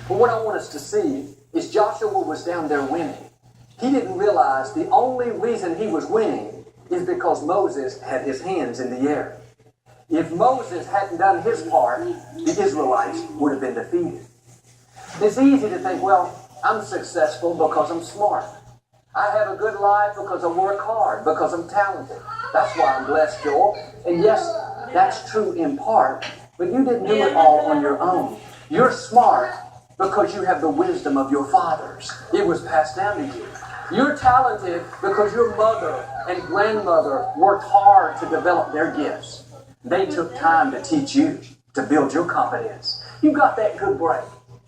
But what I want us to see is Joshua was down there winning. He didn't realize the only reason he was winning is because Moses had his hands in the air. If Moses hadn't done his part, the Israelites would have been defeated. It's easy to think, well, I'm successful because I'm smart. I have a good life because I work hard, because I'm talented. That's why I'm blessed, Joel. And yes, that's true in part, but you didn't do it all on your own. You're smart because you have the wisdom of your fathers. It was passed down to you. You're talented because your mother and grandmother worked hard to develop their gifts. They took time to teach you, to build your confidence. You got that good break,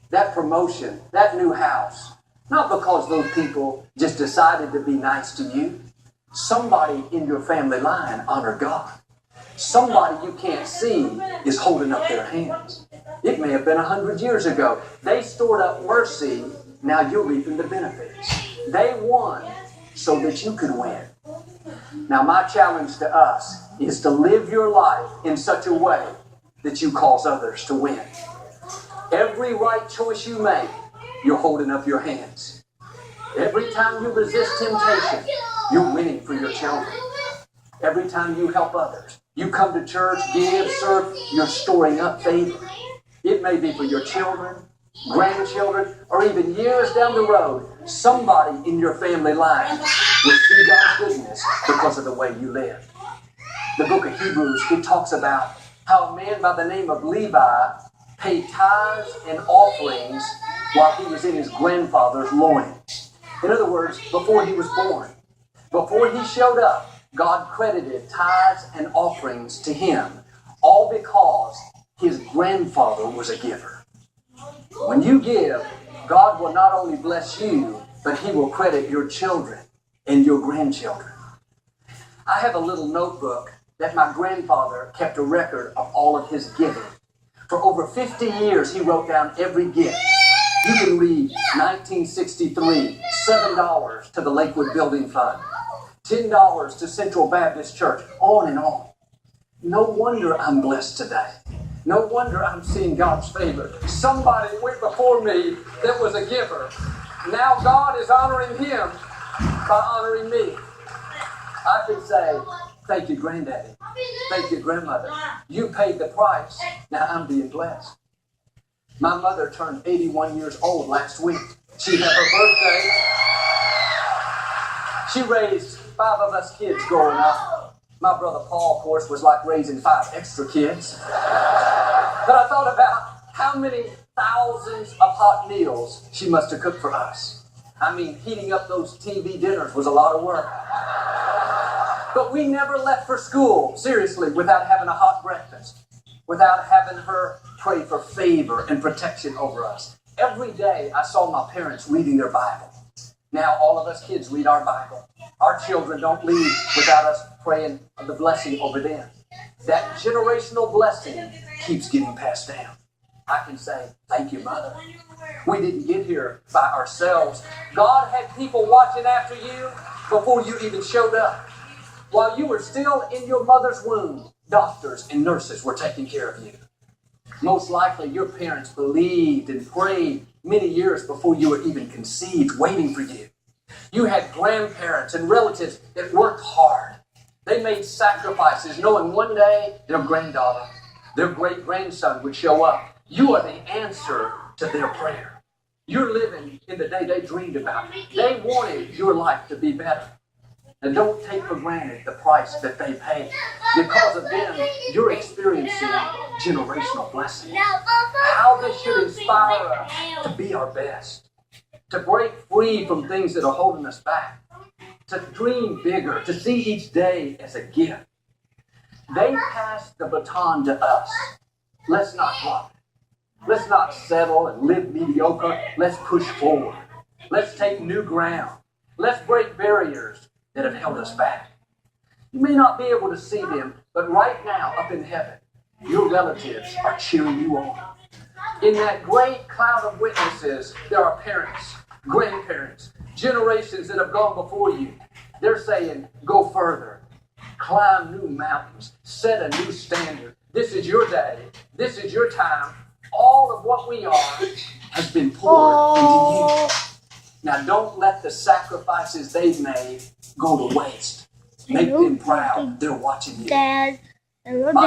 that promotion, that new house. Not because those people just decided to be nice to you. Somebody in your family line honored God. Somebody you can't see is holding up their hands. It may have been 100 years ago. They stored up mercy. Now you're reaping the benefits. They won so that you could win. Now my challenge to us is to live your life in such a way that you cause others to win. Every right choice you make, you're holding up your hands. Every time you resist temptation, you're winning for your children. Every time you help others, you come to church, give, serve, you're storing up favor. It may be for your children, grandchildren, or even years down the road, somebody in your family line will see God's goodness because of the way you live. The book of Hebrews, it talks about how a man by the name of Levi paid tithes and offerings while he was in his grandfather's loins. In other words, before he was born, before he showed up, God credited tithes and offerings to him, all because his grandfather was a giver. When you give, God will not only bless you, but he will credit your children and your grandchildren. I have a little notebook that my grandfather kept a record of all of his giving. For over 50 years, he wrote down every gift. You can read 1963, $7 to the Lakewood Building Fund, $10 to Central Baptist Church, on and on. No wonder I'm blessed today. No wonder I'm seeing God's favor. Somebody went before me that was a giver. Now God is honoring him by honoring me. I can say, thank you, Granddaddy. Thank you, Grandmother. You paid the price. Now I'm being blessed. My mother turned 81 years old last week. She had her birthday. She raised 5 of us kids growing up. My brother Paul, of course, was like raising 5 extra kids. But I thought about how many thousands of hot meals she must have cooked for us. I mean, heating up those TV dinners was a lot of work. But we never left for school, seriously, without having a hot breakfast, without having her pray for favor and protection over us. Every day I saw my parents reading their Bible. Now all of us kids read our Bible. Our children don't leave without us praying the blessing over them. That generational blessing keeps getting passed down. I can say, thank you, Mother. We didn't get here by ourselves. God had people watching after you before you even showed up. While you were still in your mother's womb, doctors and nurses were taking care of you. Most likely your parents believed and prayed many years before you were even conceived, waiting for you. You had grandparents and relatives that worked hard. They made sacrifices knowing one day their granddaughter, their great-grandson would show up. You are the answer to their prayer. You're living in the day they dreamed about. They wanted your life to be better. And don't take for granted the price that they paid. Because of them, you're experiencing generational blessing. How this should inspire us to be our best, to break free from things that are holding us back, to dream bigger, to see each day as a gift. They passed the baton to us. Let's not drop it. Let's not settle and live mediocre. Let's push forward. Let's take new ground. Let's break barriers that have held us back. You may not be able to see them, but right now up in heaven, your relatives are cheering you on. In that great cloud of witnesses, there are parents, grandparents, generations that have gone before you. They're saying, go further, climb new mountains, set a new standard. This is your day. This is your time. All of what we are has been been poured into you. Now, don't let the sacrifices they've made go to waste. Make them proud. They're watching you. Dad, hello, Dad.